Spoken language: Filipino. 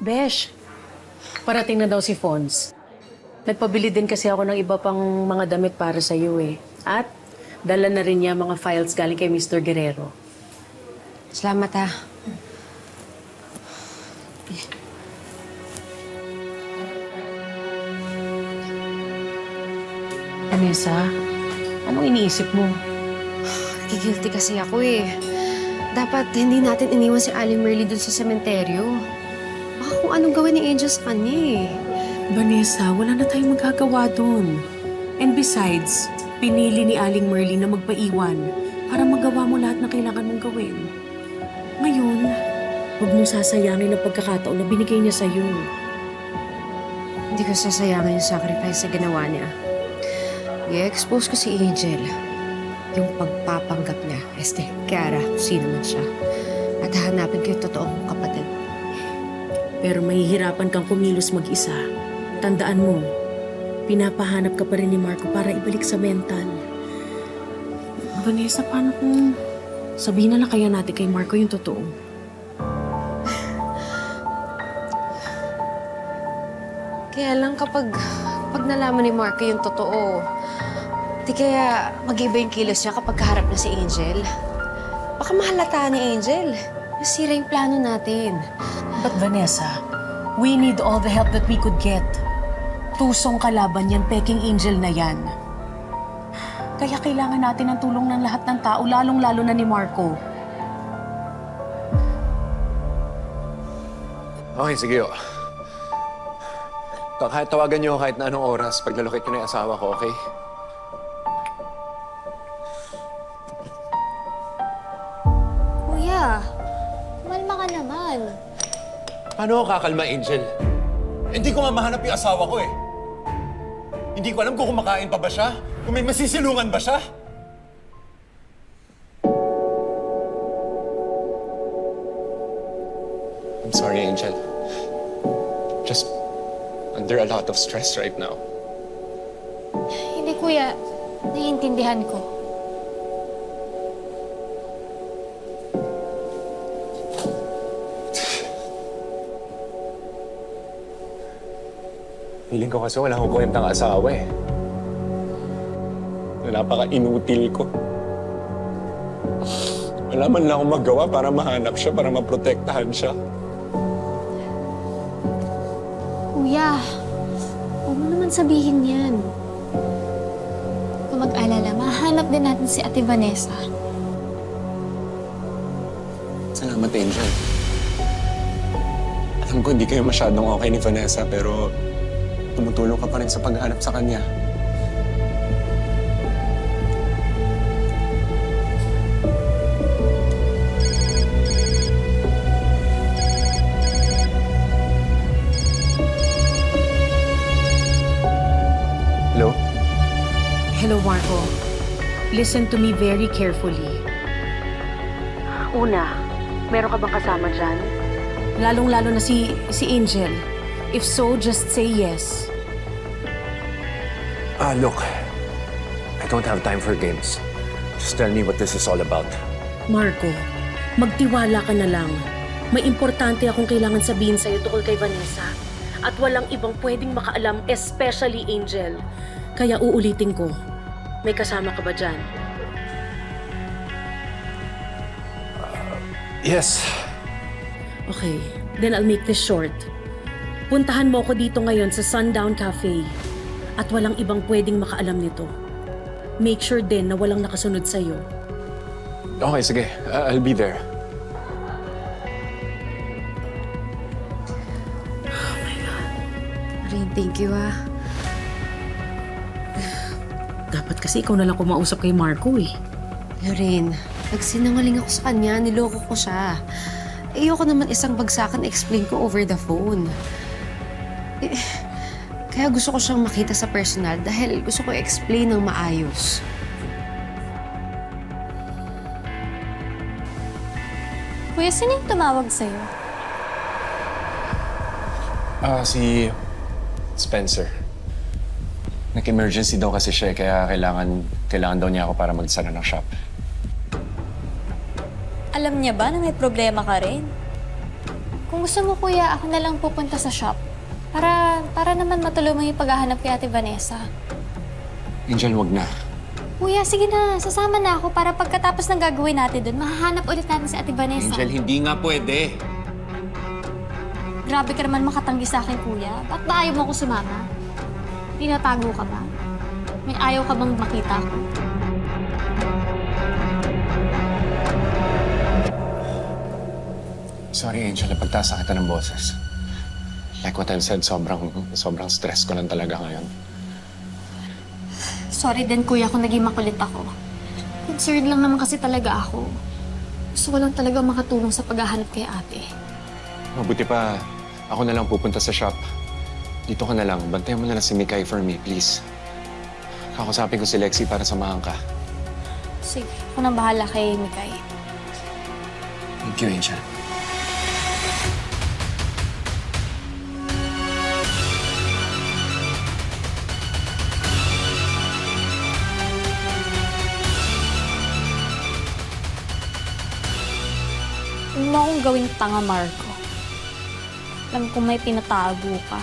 Besh, parating na daw si Fons. Nagpabili din kasi ako ng iba pang mga damit para sa iyo eh. At dala na rin niya mga files galing kay Mr. Guerrero. Salamat ha. Vanessa, anong iniisip mo? Gigilty kasi ako eh. Dapat hindi natin iniwan si Aling Merly dun sa sementeryo. Baka kung anong gawin ni Angel sa kanya eh. Vanessa, wala na tayong magagawa dun. And besides, pinili ni Aling Merly na magpaiwan para magawa mo lahat ng kailangan mong gawin. Ngayon, huwag mo sasayangin ang pagkakataon na binigay niya sa'yo. Hindi ko sasayangin yung sacrifice na ginawa niya. I-expose ko si Angel. Yung pagpapanggap niya, Kiara, sino man siya. At hahanapin ko yung totoong kapatid. Pero mahihirapan kang kumilos mag-isa. Tandaan mo, pinapahanap ka pa rin ni Marco para ibalik sa mental. Vanessa, paano kung sabihin na lang kaya natin kay Marco yung totoo? Kaya lang kapag nalaman ni Marco yung totoo, di kaya mag-iba yung kilos niya kapag kaharap na si Angel. Baka mahalata ni Angel. Nasira yung plano natin. But Vanessa, we need all the help that we could get. Tusong kalaban yan, peking angel na yan. Kaya kailangan natin ang tulong ng lahat ng tao, lalong-lalo na ni Marco. Okay, sige o. Kahit tawagan niyo kahit na anong oras pag nalokit ko na yung asawa ko, okay? Kuya, kumalma ka naman. Paano ako kakalma, Angel? Hindi ko nga mahanap yung asawa ko eh. Hindi ko alam kung kumakain pa ba siya, kung may masisilungan ba siya. I'm sorry, Angel. Just under a lot of stress right now. Hindi kuya, naiintindihan ko. Feeling ko kasi wala akong kwentang asawa eh. Napaka-inutil ko. Wala man lang akong magawa para mahanap siya, para maprotektahan siya. Kuya, huwag mo naman sabihin yan. Kung mag-alala, mahanap din natin si Ate Vanessa. Salamat, Angel. Alam ko hindi kayo masyadong okay ni Vanessa, pero tumutulong ka pa rin sa paghanap sa kanya. Hello? Hello, Marco. Listen to me very carefully. Una, meron ka bang kasama dyan? Lalong-lalo na si Angel. If so, just say yes. Look, I don't have time for games. Just tell me what this is all about. Marco, magtiwala ka na lang. May importante akong kailangan sabihin sa'yo tungkol kay Vanessa. At walang ibang pwedeng makaalam, especially Angel. Kaya uulitin ko. May kasama ka ba dyan? Yes. Okay, then I'll make this short. Puntahan mo ako dito ngayon sa Sundown Cafe. At walang ibang pwedeng makaalam nito. Make sure din na walang nakasunod sa'yo. Okay, sige. I'll be there. Rin, thank you ah. Dapat kasi ikaw na lang kumausap kay Marco eh. Lorraine, nagsinungaling ako sa kanya, niloko ko siya. Ayoko naman isang bagsakan explain ko over the phone. Kaya gusto ko siyang makita sa personal dahil gusto ko explain ng maayos. Kuya, sino yung tumawag sa'yo? Si Spencer. Nag-emergency daw kasi siya, kaya kailangan daw niya ako para magsara ng shop. Alam niya ba na may problema ka rin? Kung gusto mo, kuya, ako na lang pupunta sa shop. Para naman matuloy mo yung paghahanap kay Ate Vanessa. Angel, wag na. Kuya, sige na. Sasama na ako para pagkatapos ng gagawin natin doon, mahahanap ulit natin si Ate Vanessa. Angel, hindi nga pwede. Grabe ka naman makatanggi sa akin, kuya. Ba't ba ayaw mo ako sumama? Tinatago ka ba? May ayaw ka bang makita ko? Sorry, Angel, napagtasa kita ng boses. Like what I've said, sobrang stress ko lang talaga ngayon. Sorry din, kuya, kung naging makulit ako. Concerned lang naman kasi talaga ako. Gusto ko lang talaga makatulong sa paghahanap kay ate. Mabuti pa, ako na lang pupunta sa shop. Dito ka na lang. Bantayan mo na lang si Mikay for me, please. Kakusapin ko si Lexi para samahan ka. Sige, ako nang bahala kay Mikay. Thank you, Angel. Huwag mo akong gawing tanga, Marco. Alam ko may tinatago ka.